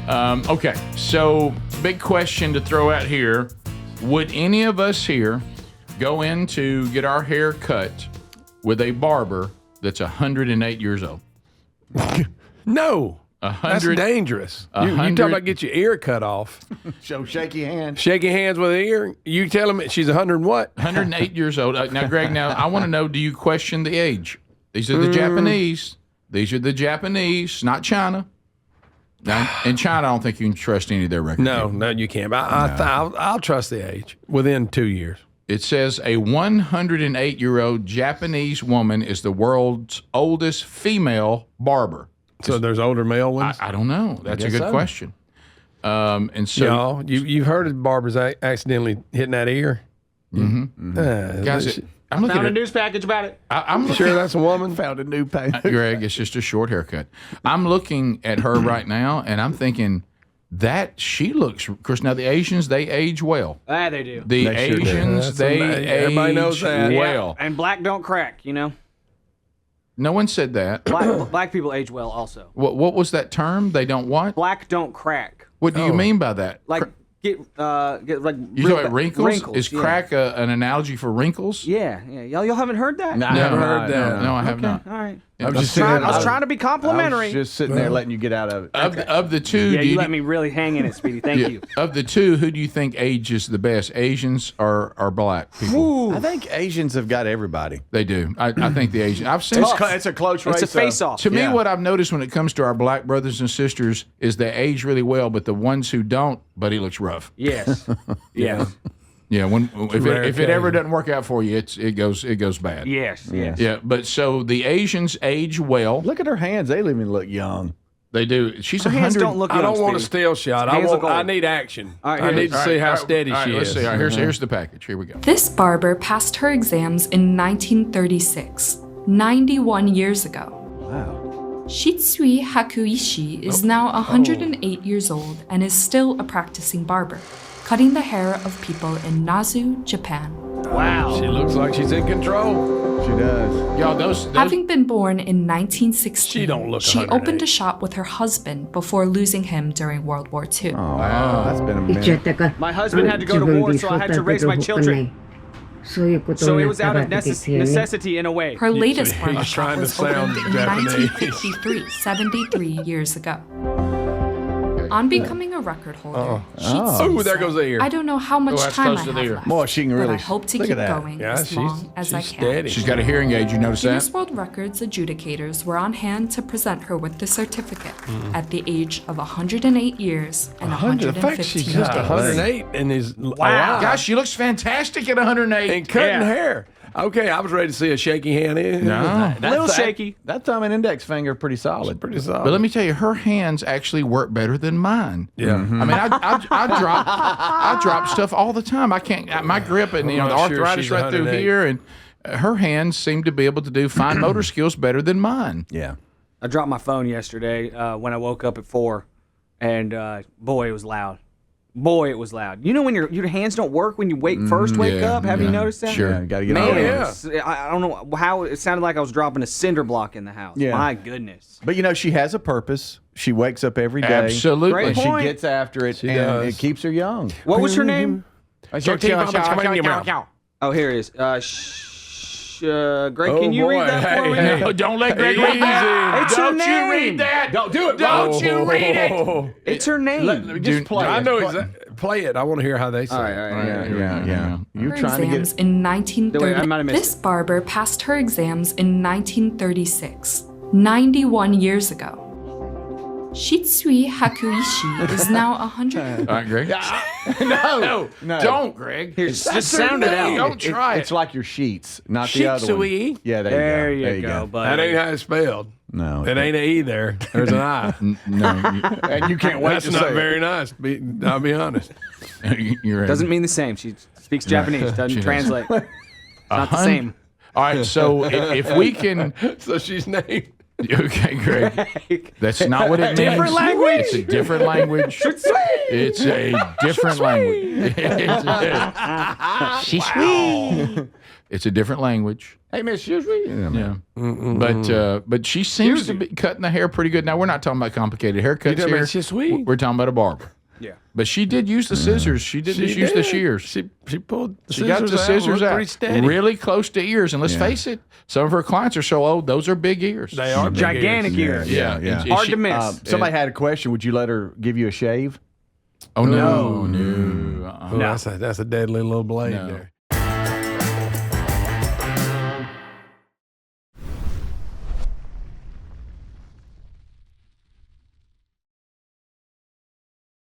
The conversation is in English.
Okay, so big question to throw out here. Would any of us here go in to get our hair cut with a barber that's 108 years old? No. That's dangerous. You talking about get your ear cut off. So shaky hands. Shaking hands with an ear. You tell him she's 100 and what? 108 years old. Now, Greg, I want to know, do you question the age? These are the Japanese. These are the Japanese, not China. Now, in China, I don't think you can trust any of their records. No, you can't. But I'll trust the age within 2 years. It says a 108-year-old Japanese woman is the world's oldest female barber. So there's older male ones? I don't know. That's a good question. And so you've heard of barbers accidentally hitting that ear? Mm-hmm. Guys, I'm looking found at a news package about it. I'm sure that's a woman. Found a new package. Greg, it's just a short haircut. I'm looking at her right now, and I'm thinking that she looks. Of course, now the Asians, they age well. They do. The They sure do. Asians, they everybody age knows that. well. And black don't crack, you know? No one said that. Black people age well also. What was that term? They don't what? Black don't crack. What do you mean by that? Like, get like You real talking about wrinkles? Is yeah. crack an analogy for wrinkles? Yeah. Y'all haven't heard that? No, I haven't heard that. No, I have not. All right. I I was trying to be I complimentary. was just sitting there letting you get out of it. Of the two, Yeah, you let me really hang in it, Speedy. Thank you. Of the two, who do you think ages the best, Asians or black people? I think Asians have got everybody. They do. I think the Asian. I've seen. It's a close race. It's a face-off. To me, Yeah. what I've noticed when it comes to our black brothers and sisters is they age really well, but the ones who don't, buddy, looks rough. Yes. Yeah. Yeah, if it ever occasion. doesn't work out for you, it goes bad. Yes. Yeah, but so the Asians age well. Look at her hands. They even look young. They do. She's Her hands 100. don't look I young, don't want a Speedy. still shot. Hands look I old. need action. All right, I need to All see right, how all right, steady all right, she let's is. see. All right, here's the package. Here we go. This barber passed her exams in 1936, 91 years ago. Wow. Shitsui Hakuishi is now 108 years old and is still a practicing barber, cutting the hair of people in Nazu, Japan. Wow. She looks like she's in control. She does. Y'all, those Having been born in 1916, She don't look she 108. opened a shop with her husband before losing him during World War II. Wow. That's been a minute. My husband had to go to war, so I had to raise my children. So it was out of necessity in a way. Her latest He's barber shop trying to was sound opened in Japanese. 1953, 73 years ago. On becoming a record holder, Oh, there goes the ear. I don't know how much that's time I close to have the ear. left, Boy, she can but really I hope to look keep at that. going Yeah, as long as I she's can. steady. She's got a hearing aid. You notice Guinness that? World Records adjudicators were on hand to present her with the certificate at the age of 108 years and 100. The fact 115 she's just days. 108 and is Wow. Gosh, she looks fantastic at 108. and cutting Yeah. hair. Okay, I was ready to see a shaky hand. No. A little shaky. That thumb and index finger are pretty solid. Pretty solid. But let me tell you, her hands actually work better than mine. Yeah. I mean, I drop stuff all the time. I can't. My grip and the I'm not sure arthritis she's right through 108. here, and her hands seem to be able to do fine motor skills better than mine. Yeah. I dropped my phone yesterday when I woke up at 4, and boy, it was loud. Boy, it was loud. You know when your hands don't work when you wake yeah, up? Have you yeah, noticed that? sure. Yeah, got to get Man, on it. yeah. I don't know how it sounded like I was dropping a cinder block in the house. Yeah. My goodness. But you know, she has a purpose. She wakes up every day. Absolutely. Great And she point. gets after it, She and does. it keeps her young. What was her name? Oh, here it is. Greg, can you read that for me? hey. No, don't let Greg read that. It's her Don't you name. read that. Don't do it. Don't you read it. It's her name. Just play I it. know exactly. Play it. I want to hear how they say All right, it. all right. Yeah. You're Her trying to exams get. in Wait, I 1930. might have missed This barber passed her exams in 1936, 91 years ago. Shitsui Hakuishi is now 100. All right, Greg. No. Don't, Greg. Here, just sound it out. Don't try It's it. like your sheets, not the other one. Shitsui? Yeah, There there you go, That buddy. ain't how it's spelled. No. It ain't an E there. There's an I. No, And you can't wait That's to not say very nice. I'll be honest. you're right. Doesn't mean the same. She speaks Japanese. Doesn't She translate. It's not the same. All right, so if we can. So she's named. Okay, Greg. That's not what it means. Different language. It's a different language. It's a different language. She's sweet. It's a different language. Hey, Miss Usually. Yeah. But she seems to be cutting the hair pretty good. Now, we're not talking about complicated haircuts talking here. about just sweet? We're talking about a barber. Yeah. But she did use the scissors. She didn't just use the shears. She pulled the She got the scissors pretty out steady. really close to ears. And let's face it, some of her clients are so old, those are big ears. They are big Gigantic ears. ears. Yeah. Yeah. And Hard she- to miss. Somebody had a question. Would you let her give you a shave? Oh, no. Oh, that's a deadly little blade there.